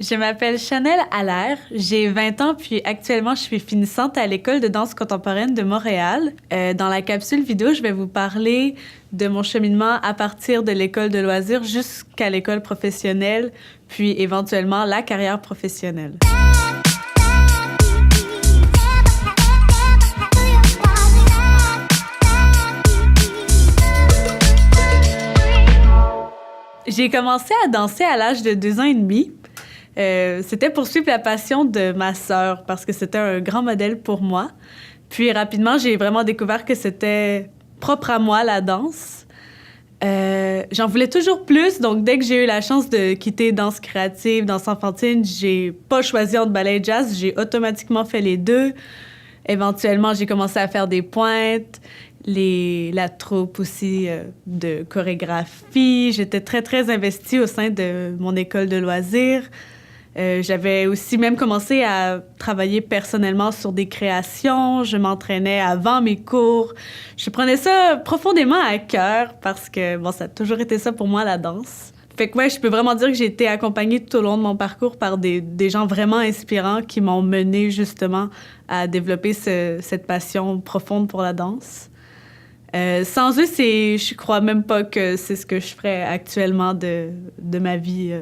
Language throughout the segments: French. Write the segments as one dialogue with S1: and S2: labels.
S1: Je m'appelle Chanel Allaire, j'ai 20 ans, puis actuellement, je suis finissante à l'École de danse contemporaine de Montréal. Dans la capsule vidéo, je vais vous parler de mon cheminement à partir de l'école de loisirs jusqu'à l'école professionnelle, puis éventuellement la carrière professionnelle. J'ai commencé à danser à l'âge de 2 ans et demi. C'était pour suivre la passion de ma sœur parce que c'était un grand modèle pour moi. Puis rapidement, j'ai vraiment découvert que c'était propre à moi, la danse. J'en voulais toujours plus, donc dès que j'ai eu la chance de quitter danse créative, danse enfantine, j'ai pas choisi entre ballet et jazz, j'ai automatiquement fait les deux. Éventuellement, j'ai commencé à faire des pointes, la troupe aussi de chorégraphie. J'étais très, très investie au sein de mon école de loisirs. J'avais aussi même commencé à travailler personnellement sur des créations. Je m'entraînais avant mes cours. Je prenais ça profondément à cœur parce que, bon, ça a toujours été ça pour moi, la danse. Fait que ouais, je peux vraiment dire que j'ai été accompagnée tout au long de mon parcours par des gens vraiment inspirants qui m'ont menée justement à développer cette passion profonde pour la danse. Sans eux, je crois même pas que c'est ce que je ferais actuellement de ma vie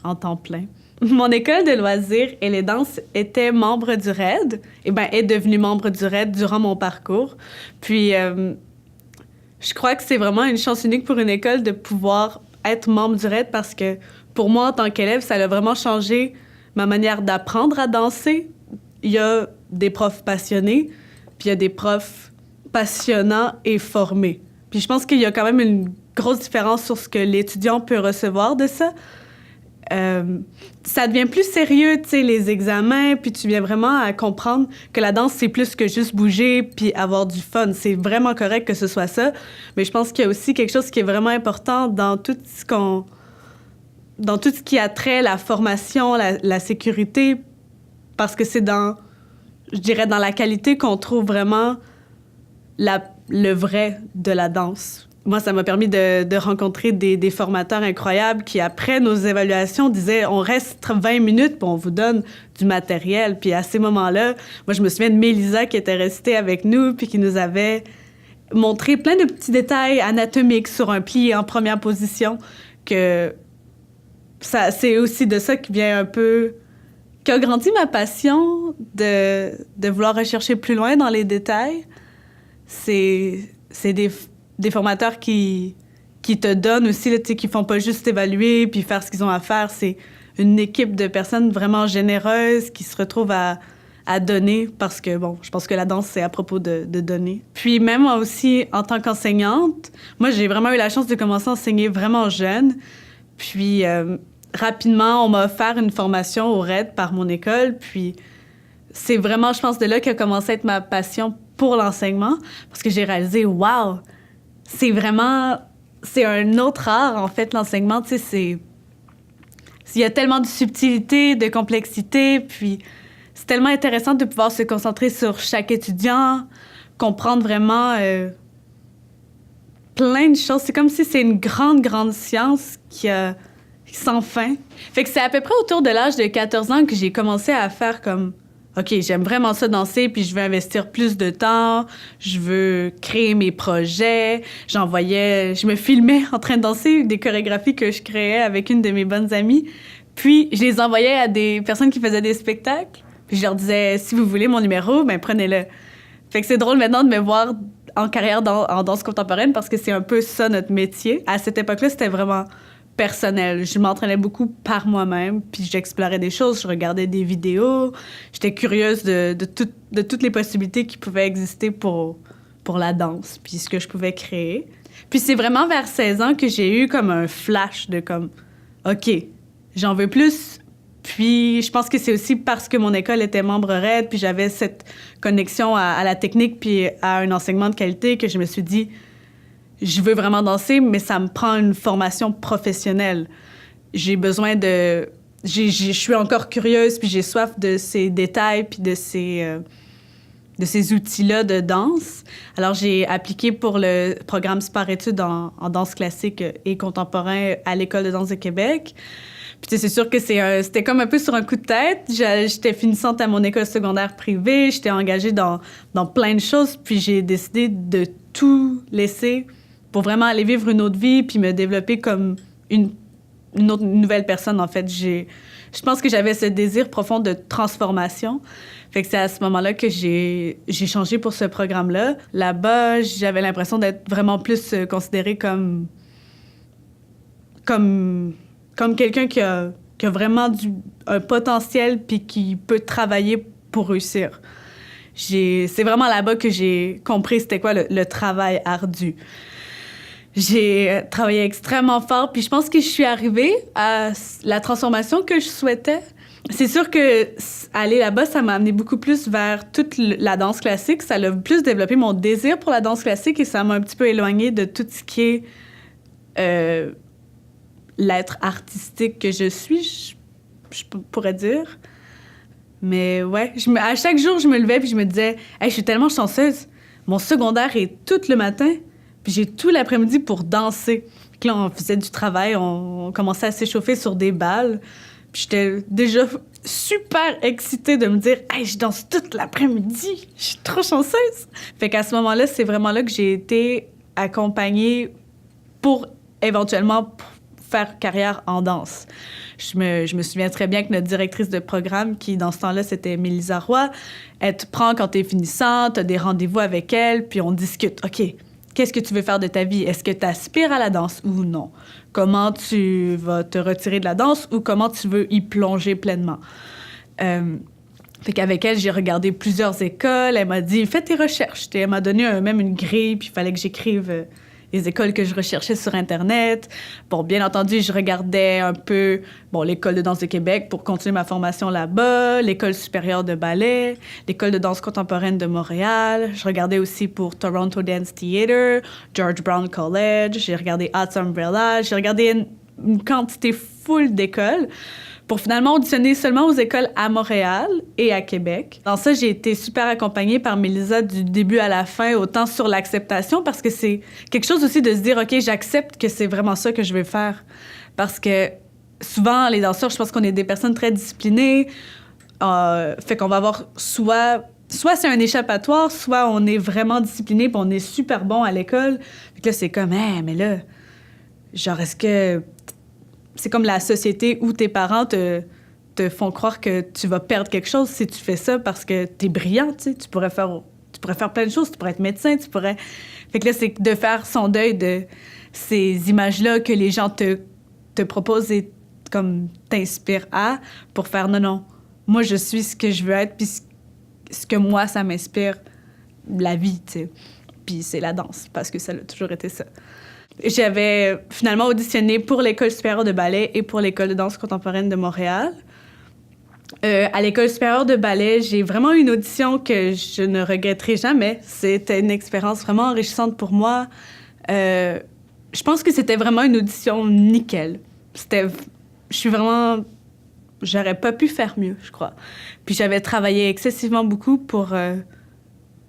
S1: en temps plein. Mon école de loisirs et les danses était membre du RAID, est devenue membre du RAID durant mon parcours. Puis, je crois que c'est vraiment une chance unique pour une école de pouvoir être membre du RAID parce que pour moi, en tant qu'élève, ça a vraiment changé ma manière d'apprendre à danser. Il y a des profs passionnés, puis il y a des profs passionnants et formés. Puis je pense qu'il y a quand même une grosse différence sur ce que l'étudiant peut recevoir de ça. Ça devient plus sérieux, tu sais, les examens, puis tu viens vraiment à comprendre que la danse, c'est plus que juste bouger puis avoir du fun. C'est vraiment correct que ce soit ça, mais je pense qu'il y a aussi quelque chose qui est vraiment important dans tout ce qui a trait la formation, la sécurité, parce que c'est je dirais, dans la qualité qu'on trouve vraiment le vrai de la danse. Moi, ça m'a permis de rencontrer des formateurs incroyables qui, après nos évaluations, disaient « On reste 20 minutes, puis on vous donne du matériel. » Puis à ces moments-là, moi, je me souviens de Mélisa qui était restée avec nous puis qui nous avait montré plein de petits détails anatomiques sur un pli en première position que c'est aussi de ça qui vient un peu... qui a grandi ma passion de vouloir rechercher plus loin dans les détails. C'est des formateurs qui te donnent aussi, là, qui font pas juste évaluer puis faire ce qu'ils ont à faire. C'est une équipe de personnes vraiment généreuses qui se retrouvent à donner parce que, bon, je pense que la danse, c'est à propos de donner. Puis même moi aussi, en tant qu'enseignante, moi, j'ai vraiment eu la chance de commencer à enseigner vraiment jeune. Puis rapidement, on m'a offert une formation au RAID par mon école. Puis c'est vraiment, je pense, de là qu'a commencé à être ma passion pour l'enseignement parce que j'ai réalisé, wow! C'est un autre art, en fait, l'enseignement, tu sais, il y a tellement de subtilité, de complexité, puis c'est tellement intéressant de pouvoir se concentrer sur chaque étudiant, comprendre vraiment plein de choses. C'est comme si c'est une grande, grande science qui sans fin. Fait que c'est à peu près autour de l'âge de 14 ans que j'ai commencé à faire comme... OK, j'aime vraiment ça danser, puis je veux investir plus de temps, je veux créer mes projets. Je me filmais en train de danser des chorégraphies que je créais avec une de mes bonnes amies. Puis, je les envoyais à des personnes qui faisaient des spectacles. Puis, je leur disais, si vous voulez mon numéro, ben prenez-le. Fait que c'est drôle maintenant de me voir en carrière en danse contemporaine parce que c'est un peu ça notre métier. À cette époque-là, c'était vraiment personnel. Je m'entraînais beaucoup par moi-même, puis j'explorais des choses, je regardais des vidéos, j'étais curieuse de toutes les possibilités qui pouvaient exister pour la danse, puis ce que je pouvais créer. Puis c'est vraiment vers 16 ans que j'ai eu comme un flash de comme, OK, j'en veux plus. Puis je pense que c'est aussi parce que mon école était membre RAID, puis j'avais cette connexion à la technique puis à un enseignement de qualité que je me suis dit, je veux vraiment danser, mais ça me prend une formation professionnelle. J'ai besoin de... Je suis encore curieuse, puis j'ai soif de ces détails, puis de ces outils-là de danse. Alors, j'ai appliqué pour le programme sport-études en danse classique et contemporain à l'École de danse de Québec. Puis c'est sûr que c'était comme un peu sur un coup de tête. J'étais finissante à mon école secondaire privée, j'étais engagée dans plein de choses, puis j'ai décidé de tout laisser pour vraiment aller vivre une autre vie, puis me développer comme une nouvelle personne, en fait. Je pense que j'avais ce désir profond de transformation. Fait que c'est à ce moment-là que j'ai changé pour ce programme-là. Là-bas, j'avais l'impression d'être vraiment plus considérée comme quelqu'un qui a vraiment un potentiel puis qui peut travailler pour réussir. C'est vraiment là-bas que j'ai compris c'était quoi le travail ardu. J'ai travaillé extrêmement fort, puis je pense que je suis arrivée à la transformation que je souhaitais. C'est sûr que aller là-bas, ça m'a amené beaucoup plus vers toute la danse classique. Ça a plus développé mon désir pour la danse classique et ça m'a un petit peu éloignée de tout ce qui est l'être artistique que je suis, je pourrais dire. Mais ouais, à chaque jour, je me levais puis je me disais « Hey, je suis tellement chanceuse. Mon secondaire est tout le matin. » Puis j'ai tout l'après-midi pour danser. Puis là, on faisait du travail, on commençait à s'échauffer sur des balles. Puis j'étais déjà super excitée de me dire « Hey, je danse toute l'après-midi! Je suis trop chanceuse! » Fait qu'à ce moment-là, c'est vraiment là que j'ai été accompagnée pour éventuellement faire carrière en danse. Je me souviens très bien que notre directrice de programme, qui dans ce temps-là, c'était Mélisa Roy, elle te prend quand t'es finissante, t'as des rendez-vous avec elle, puis on discute. OK, qu'est-ce que tu veux faire de ta vie? Est-ce que tu aspires à la danse ou non? Comment tu vas te retirer de la danse ou comment tu veux y plonger pleinement? Fait qu'avec elle, j'ai regardé plusieurs écoles. Elle m'a dit, fais tes recherches. Elle m'a donné même une grille, puis il fallait que j'écrive les écoles que je recherchais sur Internet. Bon, bien entendu, je regardais un peu l'École de danse de Québec pour continuer ma formation là-bas, l'École supérieure de ballet, l'École de danse contemporaine de Montréal. Je regardais aussi pour Toronto Dance Theatre, George Brown College. J'ai regardé Arts Umbrella. J'ai regardé une quantité full d'écoles pour finalement auditionner seulement aux écoles à Montréal et à Québec. Dans ça, j'ai été super accompagnée par Mélisa du début à la fin, autant sur l'acceptation, parce que c'est quelque chose aussi de se dire, OK, j'accepte que c'est vraiment ça que je veux faire. Parce que souvent, les danseurs, je pense qu'on est des personnes très disciplinées, fait qu'on va avoir soit c'est un échappatoire, soit on est vraiment discipliné puis on est super bon à l'école. Fait que là, c'est comme, mais là, genre, est-ce que... C'est comme la société où tes parents te font croire que tu vas perdre quelque chose si tu fais ça parce que t'es brillant, tu sais. Tu pourrais faire plein de choses. Tu pourrais être médecin, tu pourrais... Fait que là, c'est de faire son deuil de ces images-là que les gens te proposent et comme t'inspirent à pour faire non. Moi, je suis ce que je veux être puis ce que moi, ça m'inspire, la vie, tu sais. Puis c'est la danse parce que ça a toujours été ça. J'avais finalement auditionné pour l'École supérieure de ballet et pour l'École de danse contemporaine de Montréal. À l'École supérieure de ballet, j'ai vraiment eu une audition que je ne regretterai jamais. C'était une expérience vraiment enrichissante pour moi. Je pense que c'était vraiment une audition nickel. J'aurais pas pu faire mieux, je crois. Puis j'avais travaillé excessivement beaucoup pour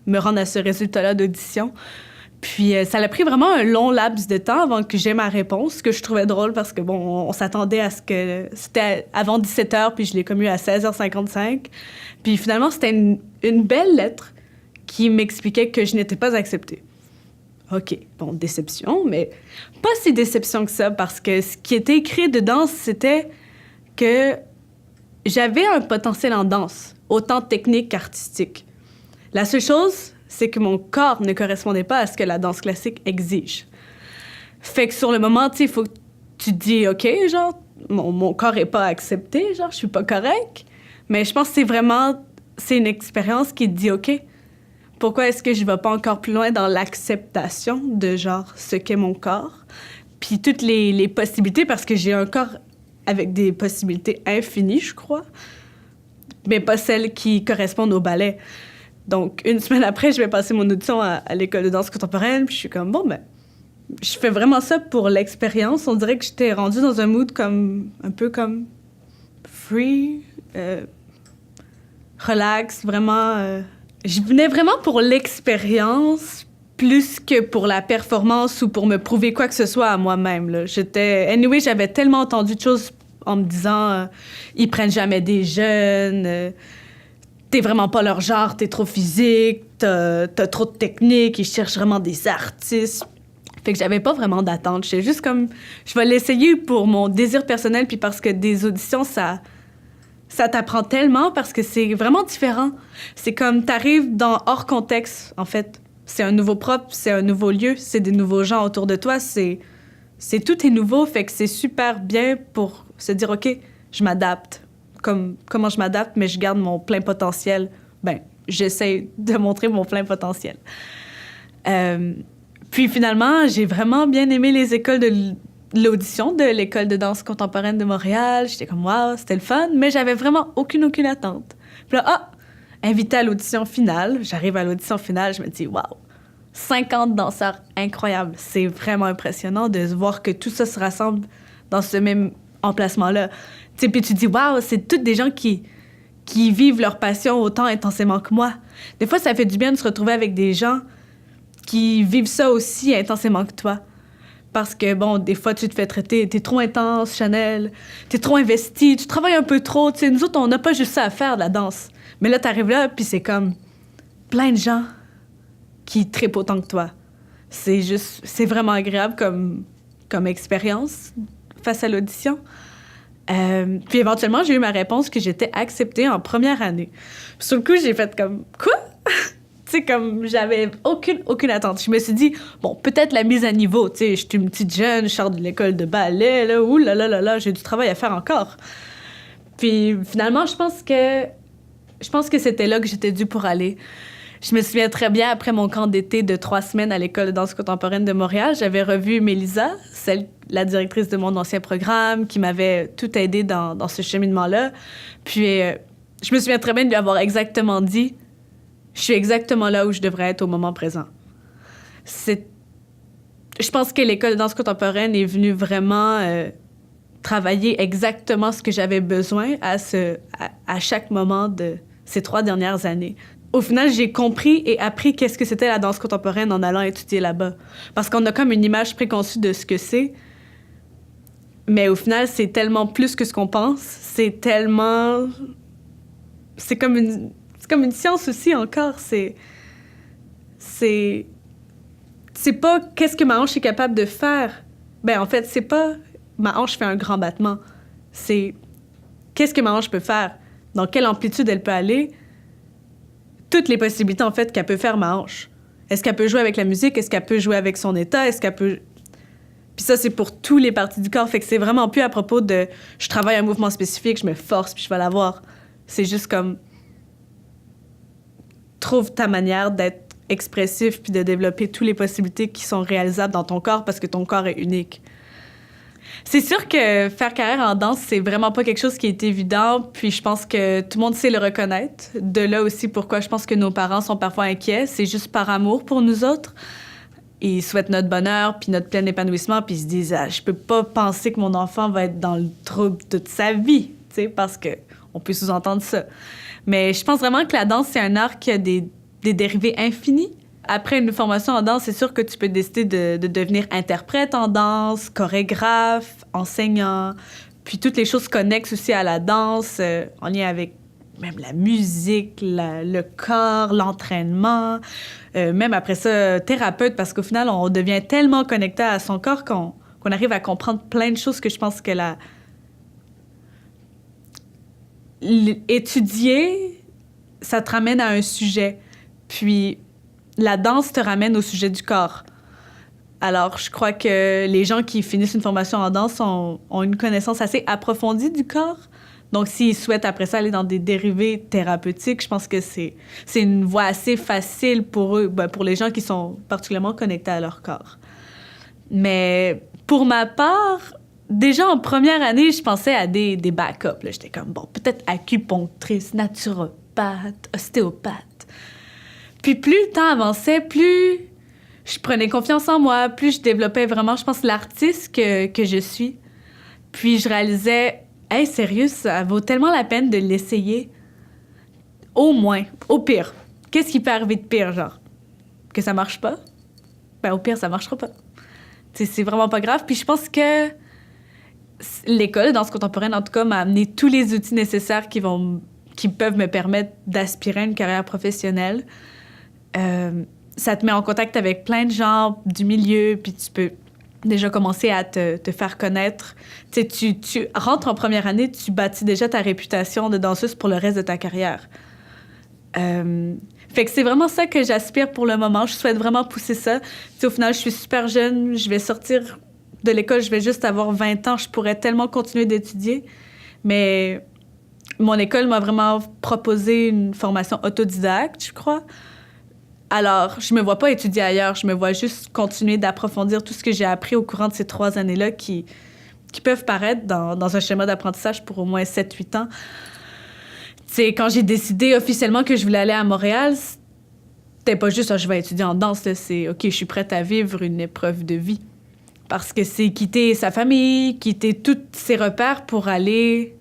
S1: me rendre à ce résultat-là d'audition. Puis ça a pris vraiment un long laps de temps avant que j'aie ma réponse, ce que je trouvais drôle parce que, on s'attendait à ce que... C'était avant 17h, puis je l'ai commu à 16h55. Puis finalement, c'était une belle lettre qui m'expliquait que je n'étais pas acceptée. OK, déception, mais pas si déception que ça, parce que ce qui était écrit dedans, c'était que j'avais un potentiel en danse, autant technique qu'artistique. La seule chose, c'est que mon corps ne correspondait pas à ce que la danse classique exige. Fait que sur le moment, il faut que tu te dis, OK, genre, mon corps est pas accepté, genre, je suis pas correct. Mais je pense que c'est une expérience qui te dit, OK, pourquoi est-ce que je vais pas encore plus loin dans l'acceptation de, genre, ce qu'est mon corps? Puis toutes les possibilités, parce que j'ai un corps avec des possibilités infinies, je crois, mais pas celles qui correspondent au ballet. Donc, une semaine après, je vais passer mon audition à l'École de danse contemporaine, puis je suis comme, je fais vraiment ça pour l'expérience. On dirait que j'étais rendue dans un mood un peu comme free, relax, vraiment. Je venais vraiment pour l'expérience plus que pour la performance ou pour me prouver quoi que ce soit à moi-même, là. Anyway, j'avais tellement entendu de choses en me disant ils prennent jamais des jeunes, t'es vraiment pas leur genre, t'es trop physique, t'as trop de technique, ils cherchent vraiment des artistes. Fait que j'avais pas vraiment d'attente. J'étais juste comme, je vais l'essayer pour mon désir personnel, puis parce que des auditions, ça t'apprend tellement, parce que c'est vraiment différent. C'est comme, t'arrives dans hors contexte, en fait. C'est un nouveau propre, c'est un nouveau lieu, c'est des nouveaux gens autour de toi, tout est nouveau, fait que c'est super bien pour se dire, OK, je m'adapte. Comment je m'adapte, mais je garde mon plein potentiel. Ben, j'essaie de montrer mon plein potentiel. Puis finalement, j'ai vraiment bien aimé les écoles de l'audition de l'École de danse contemporaine de Montréal. J'étais comme, wow, c'était le fun, mais j'avais vraiment aucune attente. Puis là, invitée à l'audition finale. J'arrive à l'audition finale, je me dis, wow, 50 danseurs incroyables. C'est vraiment impressionnant de voir que tout ça se rassemble dans ce même emplacement-là. Tu sais, puis tu dis, wow, c'est toutes des gens qui vivent leur passion autant intensément que moi. Des fois, ça fait du bien de se retrouver avec des gens qui vivent ça aussi intensément que toi. Parce que, bon, des fois, tu te fais traiter, t'es trop intense, Chanel, t'es trop investi, tu travailles un peu trop. Tu sais, nous autres, on n'a pas juste ça à faire, de la danse. Mais là, t'arrives là, puis c'est comme plein de gens qui trippent autant que toi. C'est vraiment agréable comme expérience face à l'audition. Puis éventuellement, j'ai eu ma réponse que j'étais acceptée en première année. Puis sur le coup, j'ai fait comme, quoi? Tu sais, comme j'avais aucune attente. Je me suis dit, bon, peut-être la mise à niveau. Tu sais, je suis une petite jeune, je sors de l'école de ballet, là, ouh là là là là, j'ai du travail à faire encore. Puis finalement, je pense que c'était là que j'étais due pour aller. Je me souviens très bien, après mon camp d'été de 3 semaines à l'École de danse contemporaine de Montréal, j'avais revu Mélisa, la directrice de mon ancien programme, qui m'avait tout aidé dans ce cheminement-là. Puis je me souviens très bien de lui avoir exactement dit, je suis exactement là où je devrais être au moment présent. Je pense que l'École de danse contemporaine est venue vraiment travailler exactement ce que j'avais besoin à chaque moment de ces 3 dernières années. Au final, j'ai compris et appris qu'est-ce que c'était la danse contemporaine en allant étudier là-bas. Parce qu'on a comme une image préconçue de ce que c'est. Mais au final, c'est tellement plus que ce qu'on pense. C'est comme une science aussi encore. C'est pas qu'est-ce que ma hanche est capable de faire. Ben en fait, c'est pas ma hanche fait un grand battement. C'est qu'est-ce que ma hanche peut faire. Dans quelle amplitude elle peut aller. Toutes les possibilités, en fait, qu'elle peut faire ma hanche. Est-ce qu'elle peut jouer avec la musique? Est-ce qu'elle peut jouer avec son état? Est-ce qu'elle peut... Puis ça, c'est pour tous les parties du corps. Fait que c'est vraiment plus à propos de je travaille un mouvement spécifique, je me force, puis je vais l'avoir. C'est juste comme... Trouve ta manière d'être expressif puis de développer toutes les possibilités qui sont réalisables dans ton corps parce que ton corps est unique. C'est sûr que faire carrière en danse, c'est vraiment pas quelque chose qui est évident, puis je pense que tout le monde sait le reconnaître. De là aussi pourquoi je pense que nos parents sont parfois inquiets. C'est juste par amour pour nous autres. Ils souhaitent notre bonheur, puis notre plein épanouissement, puis ils se disent « je peux pas penser que mon enfant va être dans le trouble toute sa vie », tu sais, parce qu'on peut sous-entendre ça. Mais je pense vraiment que la danse, c'est un art qui a des dérivés infinis. Après une formation en danse, c'est sûr que tu peux décider de devenir interprète en danse, chorégraphe, enseignant, puis toutes les choses connexes aussi à la danse, en lien avec même la musique, le corps, l'entraînement, même après ça, thérapeute, parce qu'au final, on devient tellement connecté à son corps qu'on arrive à comprendre plein de choses que je pense que étudier, ça te ramène à un sujet, puis la danse te ramène au sujet du corps. Alors, je crois que les gens qui finissent une formation en danse ont une connaissance assez approfondie du corps. Donc, s'ils souhaitent après ça aller dans des dérivés thérapeutiques, je pense que c'est une voie assez facile pour eux, pour les gens qui sont particulièrement connectés à leur corps. Mais pour ma part, déjà en première année, je pensais à des backups. Là. J'étais comme, bon, peut-être acupunctrice, naturopathe, ostéopathe. Puis plus le temps avançait, plus je prenais confiance en moi, plus je développais vraiment, je pense, l'artiste que je suis. Puis je réalisais, hey, sérieux, ça vaut tellement la peine de l'essayer. Au moins, au pire. Qu'est-ce qui peut arriver de pire, genre? Que ça marche pas? Ben au pire, ça marchera pas. T'sais, c'est vraiment pas grave. Puis je pense que l'école de danse contemporaine, en tout cas, m'a amené tous les outils nécessaires qui peuvent me permettre d'aspirer à une carrière professionnelle. Ça te met en contact avec plein de gens du milieu, puis tu peux déjà commencer à te faire connaître. Tu sais, tu rentres en première année, tu bâtis déjà ta réputation de danseuse pour le reste de ta carrière. Fait que c'est vraiment ça que j'aspire pour le moment. Je souhaite vraiment pousser ça. Tu sais, au final, je suis super jeune, je vais sortir de l'école, je vais juste avoir 20 ans, je pourrais tellement continuer d'étudier. Mais mon école m'a vraiment proposé une formation autodidacte, je crois. Alors, je me vois pas étudier ailleurs, je me vois juste continuer d'approfondir tout ce que j'ai appris au courant de ces 3 années-là qui peuvent paraître dans un schéma d'apprentissage pour au moins 7-8 ans. C'est quand j'ai décidé officiellement que je voulais aller à Montréal, c'était pas juste je vais étudier en danse, là, c'est OK, je suis prête à vivre une épreuve de vie. Parce que c'est quitter sa famille, quitter tous ses repères pour aller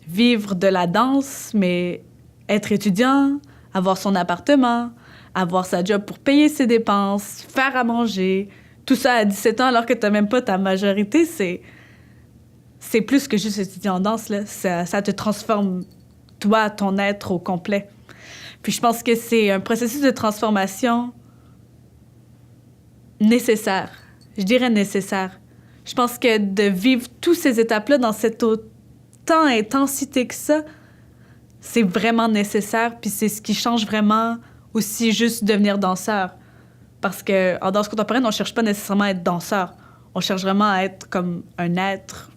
S1: vivre de la danse, mais être étudiant, avoir son appartement, avoir sa job pour payer ses dépenses, faire à manger, tout ça à 17 ans alors que t'as même pas ta majorité, c'est plus que juste étudier en danse, là. Ça te transforme, toi, ton être au complet. Puis je pense que c'est un processus de transformation nécessaire. Je dirais nécessaire. Je pense que de vivre toutes ces étapes-là dans cette autant intensité que ça, c'est vraiment nécessaire, puis c'est ce qui change vraiment aussi juste devenir danseur. Parce qu'en danse contemporaine, on ne cherche pas nécessairement à être danseur. On cherche vraiment à être comme un être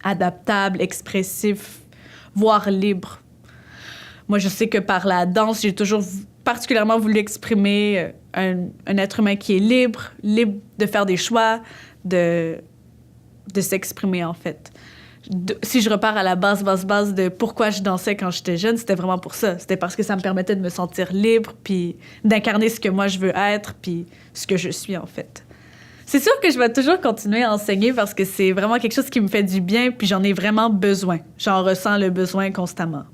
S1: adaptable, expressif, voire libre. Moi, je sais que par la danse, j'ai toujours particulièrement voulu exprimer un être humain qui est libre de faire des choix, de s'exprimer, en fait. Si je repars à la base de pourquoi je dansais quand j'étais jeune, c'était vraiment pour ça. C'était parce que ça me permettait de me sentir libre, puis d'incarner ce que moi je veux être, puis ce que je suis, en fait. C'est sûr que je vais toujours continuer à enseigner parce que c'est vraiment quelque chose qui me fait du bien, puis j'en ai vraiment besoin. J'en ressens le besoin constamment.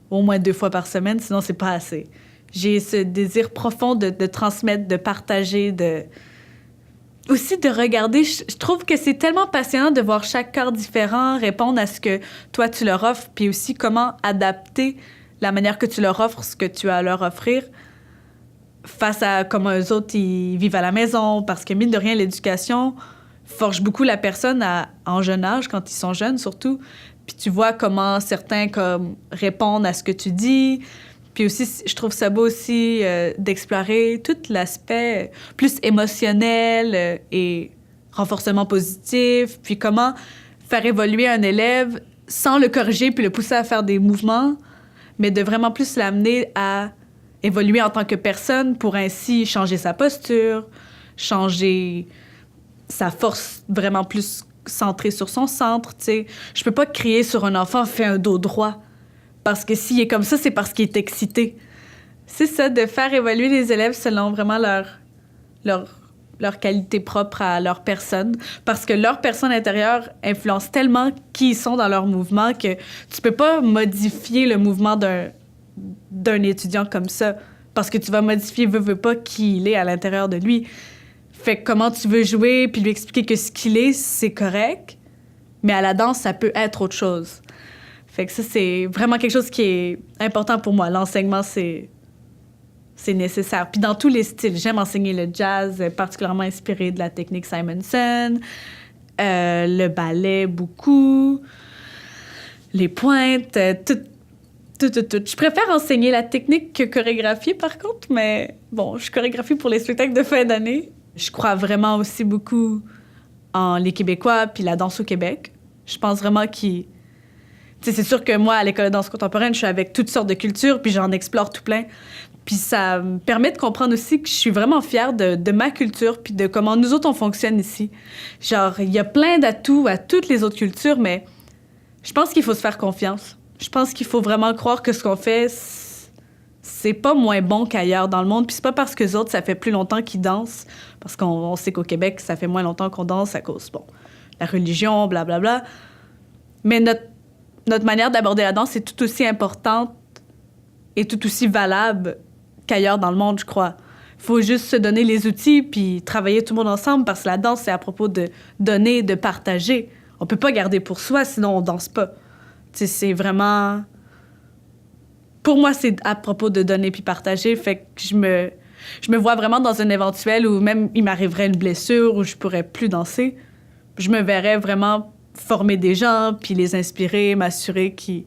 S1: Au moins 2 fois par semaine, sinon c'est pas assez. J'ai ce désir profond de transmettre, de partager, aussi de regarder. Je trouve que c'est tellement passionnant de voir chaque corps différent répondre à ce que toi, tu leur offres, puis aussi comment adapter la manière que tu leur offres ce que tu as à leur offrir face à comment eux autres, ils vivent à la maison. Parce que, mine de rien, l'éducation forge beaucoup la personne en jeune âge, quand ils sont jeunes surtout. Puis tu vois comment certains répondent à ce que tu dis. Puis aussi, je trouve ça beau aussi d'explorer tout l'aspect plus émotionnel et renforcement positif, puis comment faire évoluer un élève sans le corriger puis le pousser à faire des mouvements, mais de vraiment plus l'amener à évoluer en tant que personne pour ainsi changer sa posture, changer sa force vraiment plus centrée sur son centre, tu sais. Je peux pas crier sur un enfant « fais un dos droit ». Parce que s'il est comme ça, c'est parce qu'il est excité. C'est ça, de faire évoluer les élèves selon vraiment leur qualité propre à leur personne. Parce que leur personne intérieure influence tellement qui ils sont dans leur mouvement que tu peux pas modifier le mouvement d'un étudiant comme ça. Parce que tu vas modifier, veux pas, qui il est à l'intérieur de lui. Fait que comment tu veux jouer puis lui expliquer que ce qu'il est, c'est correct. Mais à la danse, ça peut être autre chose. Fait que ça, c'est vraiment quelque chose qui est important pour moi. L'enseignement, c'est nécessaire. Puis dans tous les styles, j'aime enseigner le jazz, particulièrement inspiré de la technique Simonson, le ballet beaucoup, les pointes, tout. Je préfère enseigner la technique que chorégraphier, par contre, mais bon, je chorégraphie pour les spectacles de fin d'année. Je crois vraiment aussi beaucoup en les Québécois puis la danse au Québec. Je pense vraiment qu'ils... Tu sais, c'est sûr que moi, à l'École de danse contemporaine, je suis avec toutes sortes de cultures, puis j'en explore tout plein. Puis ça me permet de comprendre aussi que je suis vraiment fière de ma culture, puis de comment nous autres, on fonctionne ici. Genre, il y a plein d'atouts à toutes les autres cultures, mais je pense qu'il faut se faire confiance. Je pense qu'il faut vraiment croire que ce qu'on fait, c'est pas moins bon qu'ailleurs dans le monde. Puis c'est pas parce que les autres, ça fait plus longtemps qu'ils dansent, parce qu'on sait qu'au Québec, ça fait moins longtemps qu'on danse à cause, bon, la religion, blablabla. Mais notre manière d'aborder la danse est tout aussi importante et tout aussi valable qu'ailleurs dans le monde, je crois. Il faut juste se donner les outils puis travailler tout le monde ensemble parce que la danse, c'est à propos de donner, de partager. on peut pas garder pour soi, sinon on danse pas. Tu sais, c'est vraiment... Pour moi, c'est à propos de donner puis partager. Fait que je me vois vraiment dans un éventuel où même il m'arriverait une blessure où je pourrais plus danser. Je me verrais vraiment former des gens puis les inspirer, m'assurer qu'ils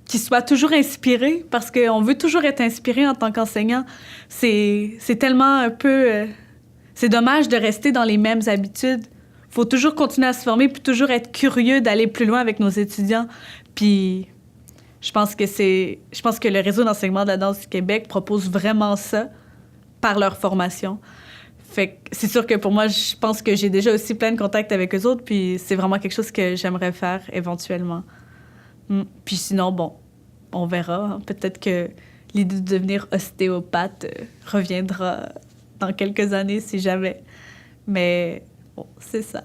S1: soient toujours inspirés parce qu'on veut toujours être inspiré en tant qu'enseignant. C'est tellement un peu... c'est dommage de rester dans les mêmes habitudes. Faut toujours continuer à se former puis toujours être curieux d'aller plus loin avec nos étudiants. Puis... Je pense que le réseau d'enseignement de la danse du Québec propose vraiment ça par leur formation. Fait que c'est sûr que pour moi, je pense que j'ai déjà aussi plein de contacts avec eux autres, puis c'est vraiment quelque chose que j'aimerais faire éventuellement. Puis sinon, bon, on verra. Hein. Peut-être que l'idée de devenir ostéopathe reviendra dans quelques années, si jamais. Mais bon, c'est ça.